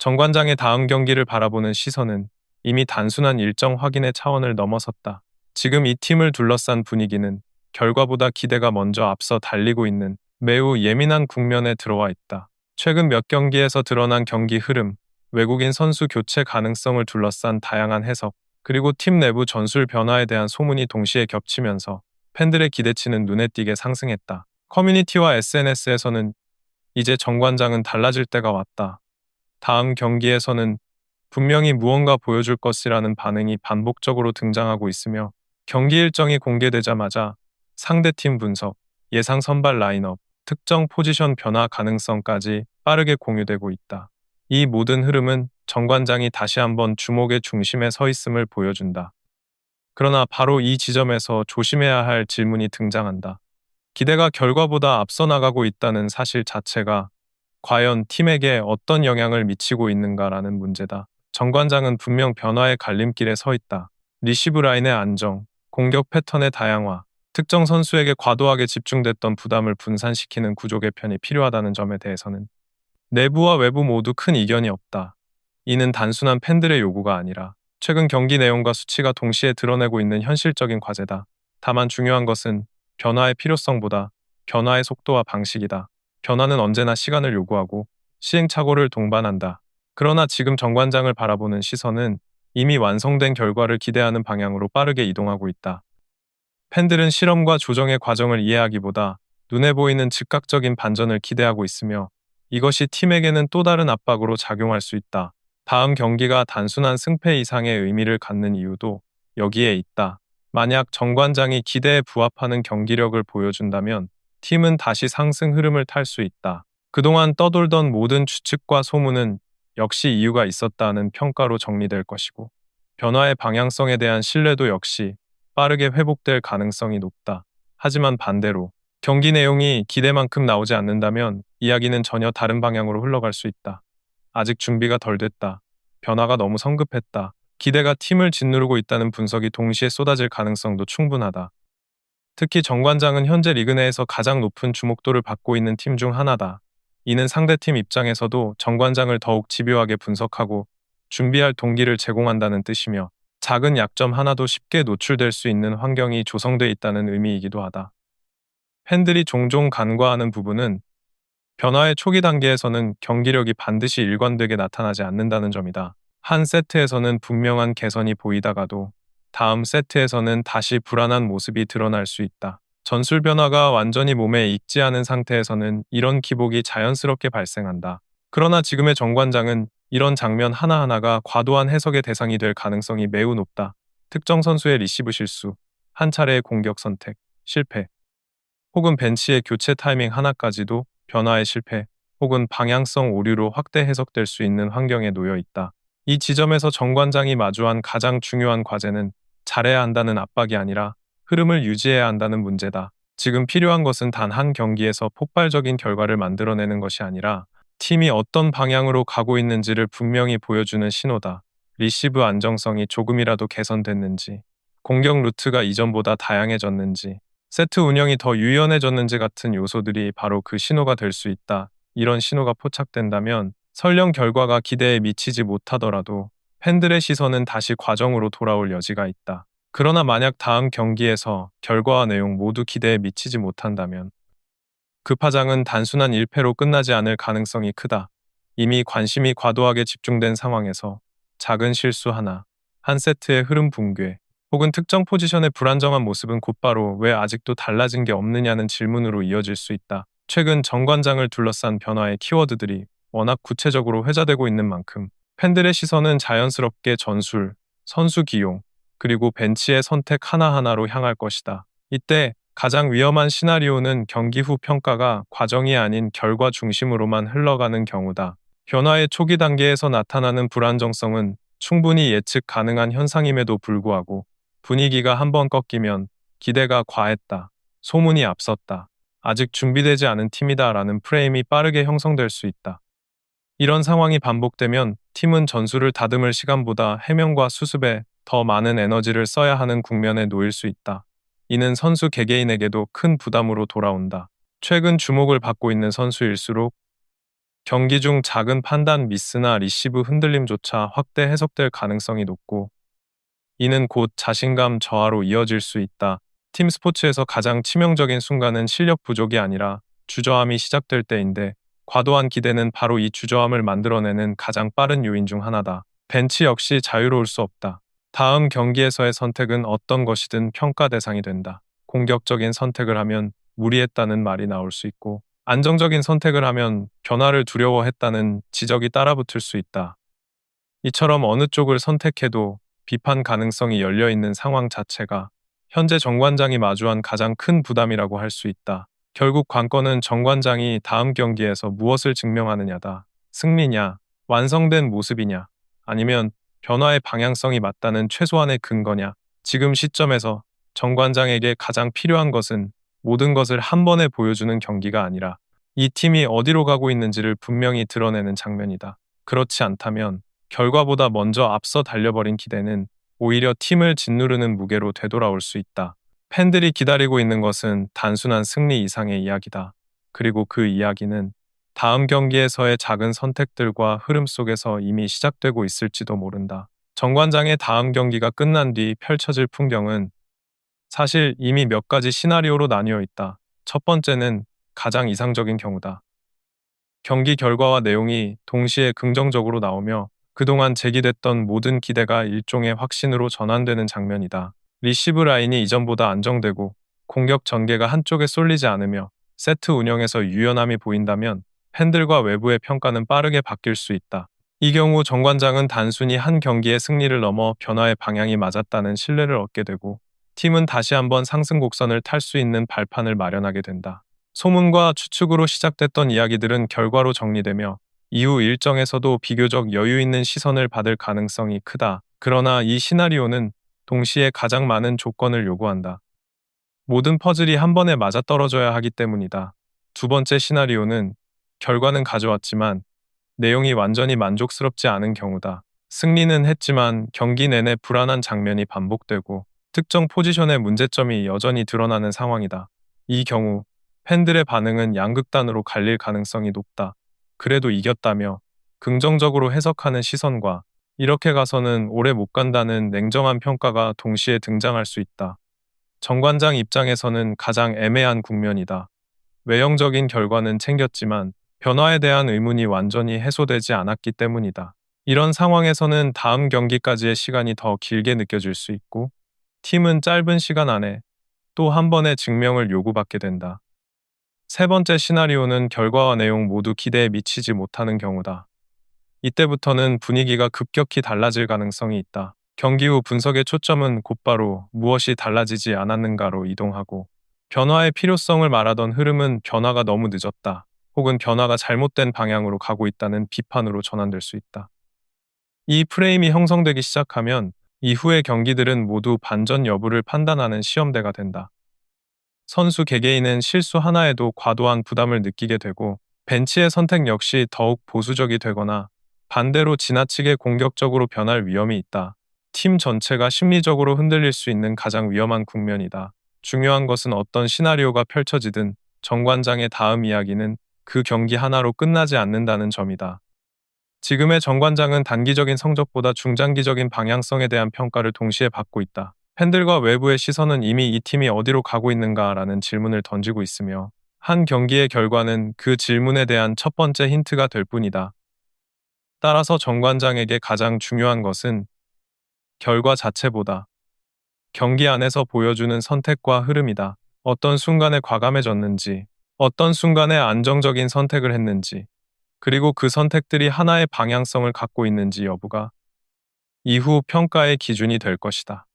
정관장의 다음 경기를 바라보는 시선은 이미 단순한 일정 확인의 차원을 넘어섰다. 지금 이 팀을 둘러싼 분위기는 결과보다 기대가 먼저 앞서 달리고 있는 매우 예민한 국면에 들어와 있다. 최근 몇 경기에서 드러난 경기 흐름, 외국인 선수 교체 가능성을 둘러싼 다양한 해석, 그리고 팀 내부 전술 변화에 대한 소문이 동시에 겹치면서 팬들의 기대치는 눈에 띄게 상승했다. 커뮤니티와 SNS에서는 이제 정관장은 달라질 때가 왔다. 다음 경기에서는 분명히 무언가 보여줄 것이라는 반응이 반복적으로 등장하고 있으며 경기 일정이 공개되자마자 상대팀 분석, 예상 선발 라인업, 특정 포지션 변화 가능성까지 빠르게 공유되고 있다. 이 모든 흐름은 정관장이 다시 한번 주목의 중심에 서 있음을 보여준다. 그러나 바로 이 지점에서 조심해야 할 질문이 등장한다. 기대가 결과보다 앞서 나가고 있다는 사실 자체가 과연 팀에게 어떤 영향을 미치고 있는가라는 문제다. 정관장은 분명 변화의 갈림길에 서 있다. 리시브 라인의 안정, 공격 패턴의 다양화, 특정 선수에게 과도하게 집중됐던 부담을 분산시키는 구조 개편이 필요하다는 점에 대해서는 내부와 외부 모두 큰 이견이 없다. 이는 단순한 팬들의 요구가 아니라 최근 경기 내용과 수치가 동시에 드러내고 있는 현실적인 과제다. 다만 중요한 것은 변화의 필요성보다 변화의 속도와 방식이다. 변화는 언제나 시간을 요구하고 시행착오를 동반한다. 그러나 지금 정관장을 바라보는 시선은 이미 완성된 결과를 기대하는 방향으로 빠르게 이동하고 있다. 팬들은 실험과 조정의 과정을 이해하기보다 눈에 보이는 즉각적인 반전을 기대하고 있으며 이것이 팀에게는 또 다른 압박으로 작용할 수 있다. 다음 경기가 단순한 승패 이상의 의미를 갖는 이유도 여기에 있다. 만약 정관장이 기대에 부합하는 경기력을 보여준다면 팀은 다시 상승 흐름을 탈 수 있다. 그동안 떠돌던 모든 추측과 소문은 역시 이유가 있었다는 평가로 정리될 것이고 변화의 방향성에 대한 신뢰도 역시 빠르게 회복될 가능성이 높다. 하지만 반대로 경기 내용이 기대만큼 나오지 않는다면 이야기는 전혀 다른 방향으로 흘러갈 수 있다. 아직 준비가 덜 됐다. 변화가 너무 성급했다. 기대가 팀을 짓누르고 있다는 분석이 동시에 쏟아질 가능성도 충분하다. 특히 정관장은 현재 리그 내에서 가장 높은 주목도를 받고 있는 팀 중 하나다. 이는 상대팀 입장에서도 정관장을 더욱 집요하게 분석하고 준비할 동기를 제공한다는 뜻이며 작은 약점 하나도 쉽게 노출될 수 있는 환경이 조성돼 있다는 의미이기도 하다. 팬들이 종종 간과하는 부분은 변화의 초기 단계에서는 경기력이 반드시 일관되게 나타나지 않는다는 점이다. 한 세트에서는 분명한 개선이 보이다가도 다음 세트에서는 다시 불안한 모습이 드러날 수 있다. 전술 변화가 완전히 몸에 익지 않은 상태에서는 이런 기복이 자연스럽게 발생한다. 그러나 지금의 정관장은 이런 장면 하나하나가 과도한 해석의 대상이 될 가능성이 매우 높다. 특정 선수의 리시브 실수, 한 차례의 공격 선택, 실패, 혹은 벤치의 교체 타이밍 하나까지도 변화의 실패, 혹은 방향성 오류로 확대 해석될 수 있는 환경에 놓여 있다. 이 지점에서 정관장이 마주한 가장 중요한 과제는 잘해야 한다는 압박이 아니라 흐름을 유지해야 한다는 문제다. 지금 필요한 것은 단 한 경기에서 폭발적인 결과를 만들어내는 것이 아니라 팀이 어떤 방향으로 가고 있는지를 분명히 보여주는 신호다. 리시브 안정성이 조금이라도 개선됐는지, 공격 루트가 이전보다 다양해졌는지, 세트 운영이 더 유연해졌는지 같은 요소들이 바로 그 신호가 될 수 있다. 이런 신호가 포착된다면 설령 결과가 기대에 미치지 못하더라도 팬들의 시선은 다시 과정으로 돌아올 여지가 있다. 그러나 만약 다음 경기에서 결과와 내용 모두 기대에 미치지 못한다면 그 파장은 단순한 1패로 끝나지 않을 가능성이 크다. 이미 관심이 과도하게 집중된 상황에서 작은 실수 하나, 한 세트의 흐름 붕괴, 혹은 특정 포지션의 불안정한 모습은 곧바로 왜 아직도 달라진 게 없느냐는 질문으로 이어질 수 있다. 최근 정관장을 둘러싼 변화의 키워드들이 워낙 구체적으로 회자되고 있는 만큼 팬들의 시선은 자연스럽게 전술, 선수 기용, 그리고 벤치의 선택 하나하나로 향할 것이다. 이때 가장 위험한 시나리오는 경기 후 평가가 과정이 아닌 결과 중심으로만 흘러가는 경우다. 변화의 초기 단계에서 나타나는 불안정성은 충분히 예측 가능한 현상임에도 불구하고 분위기가 한번 꺾이면 기대가 과했다, 소문이 앞섰다, 아직 준비되지 않은 팀이다라는 프레임이 빠르게 형성될 수 있다. 이런 상황이 반복되면 팀은 전술을 다듬을 시간보다 해명과 수습에 더 많은 에너지를 써야 하는 국면에 놓일 수 있다. 이는 선수 개개인에게도 큰 부담으로 돌아온다. 최근 주목을 받고 있는 선수일수록 경기 중 작은 판단 미스나 리시브 흔들림조차 확대 해석될 가능성이 높고, 이는 곧 자신감 저하로 이어질 수 있다. 팀 스포츠에서 가장 치명적인 순간은 실력 부족이 아니라 주저함이 시작될 때인데, 과도한 기대는 바로 이 주저함을 만들어내는 가장 빠른 요인 중 하나다. 벤치 역시 자유로울 수 없다. 다음 경기에서의 선택은 어떤 것이든 평가 대상이 된다. 공격적인 선택을 하면 무리했다는 말이 나올 수 있고, 안정적인 선택을 하면 변화를 두려워했다는 지적이 따라붙을 수 있다. 이처럼 어느 쪽을 선택해도 비판 가능성이 열려 있는 상황 자체가 현재 정관장이 마주한 가장 큰 부담이라고 할 수 있다. 결국 관건은 정관장이 다음 경기에서 무엇을 증명하느냐다. 승리냐, 완성된 모습이냐, 아니면 변화의 방향성이 맞다는 최소한의 근거냐. 지금 시점에서 정관장에게 가장 필요한 것은 모든 것을 한 번에 보여주는 경기가 아니라 이 팀이 어디로 가고 있는지를 분명히 드러내는 장면이다. 그렇지 않다면 결과보다 먼저 앞서 달려버린 기대는 오히려 팀을 짓누르는 무게로 되돌아올 수 있다. 팬들이 기다리고 있는 것은 단순한 승리 이상의 이야기다. 그리고 그 이야기는 다음 경기에서의 작은 선택들과 흐름 속에서 이미 시작되고 있을지도 모른다. 정관장의 다음 경기가 끝난 뒤 펼쳐질 풍경은 사실 이미 몇 가지 시나리오로 나뉘어 있다. 첫 번째는 가장 이상적인 경우다. 경기 결과와 내용이 동시에 긍정적으로 나오며 그동안 제기됐던 모든 기대가 일종의 확신으로 전환되는 장면이다. 리시브 라인이 이전보다 안정되고 공격 전개가 한쪽에 쏠리지 않으며 세트 운영에서 유연함이 보인다면 팬들과 외부의 평가는 빠르게 바뀔 수 있다. 이 경우 정관장은 단순히 한 경기의 승리를 넘어 변화의 방향이 맞았다는 신뢰를 얻게 되고 팀은 다시 한번 상승 곡선을 탈 수 있는 발판을 마련하게 된다. 소문과 추측으로 시작됐던 이야기들은 결과로 정리되며 이후 일정에서도 비교적 여유 있는 시선을 받을 가능성이 크다. 그러나 이 시나리오는 동시에 가장 많은 조건을 요구한다. 모든 퍼즐이 한 번에 맞아떨어져야 하기 때문이다. 두 번째 시나리오는 결과는 가져왔지만 내용이 완전히 만족스럽지 않은 경우다. 승리는 했지만 경기 내내 불안한 장면이 반복되고 특정 포지션의 문제점이 여전히 드러나는 상황이다. 이 경우 팬들의 반응은 양극단으로 갈릴 가능성이 높다. 그래도 이겼다며 긍정적으로 해석하는 시선과 이렇게 가서는 오래 못 간다는 냉정한 평가가 동시에 등장할 수 있다. 정관장 입장에서는 가장 애매한 국면이다. 외형적인 결과는 챙겼지만 변화에 대한 의문이 완전히 해소되지 않았기 때문이다. 이런 상황에서는 다음 경기까지의 시간이 더 길게 느껴질 수 있고 팀은 짧은 시간 안에 또 한 번의 증명을 요구받게 된다. 세 번째 시나리오는 결과와 내용 모두 기대에 미치지 못하는 경우다. 이때부터는 분위기가 급격히 달라질 가능성이 있다. 경기 후 분석의 초점은 곧바로 무엇이 달라지지 않았는가로 이동하고 변화의 필요성을 말하던 흐름은 변화가 너무 늦었다. 혹은 변화가 잘못된 방향으로 가고 있다는 비판으로 전환될 수 있다. 이 프레임이 형성되기 시작하면 이후의 경기들은 모두 반전 여부를 판단하는 시험대가 된다. 선수 개개인은 실수 하나에도 과도한 부담을 느끼게 되고 벤치의 선택 역시 더욱 보수적이 되거나 반대로 지나치게 공격적으로 변할 위험이 있다. 팀 전체가 심리적으로 흔들릴 수 있는 가장 위험한 국면이다. 중요한 것은 어떤 시나리오가 펼쳐지든 정관장의 다음 이야기는 그 경기 하나로 끝나지 않는다는 점이다. 지금의 정관장은 단기적인 성적보다 중장기적인 방향성에 대한 평가를 동시에 받고 있다. 팬들과 외부의 시선은 이미 이 팀이 어디로 가고 있는가라는 질문을 던지고 있으며 한 경기의 결과는 그 질문에 대한 첫 번째 힌트가 될 뿐이다. 따라서 정관장에게 가장 중요한 것은 결과 자체보다 경기 안에서 보여주는 선택과 흐름이다. 어떤 순간에 과감해졌는지, 어떤 순간에 안정적인 선택을 했는지, 그리고 그 선택들이 하나의 방향성을 갖고 있는지 여부가 이후 평가의 기준이 될 것이다.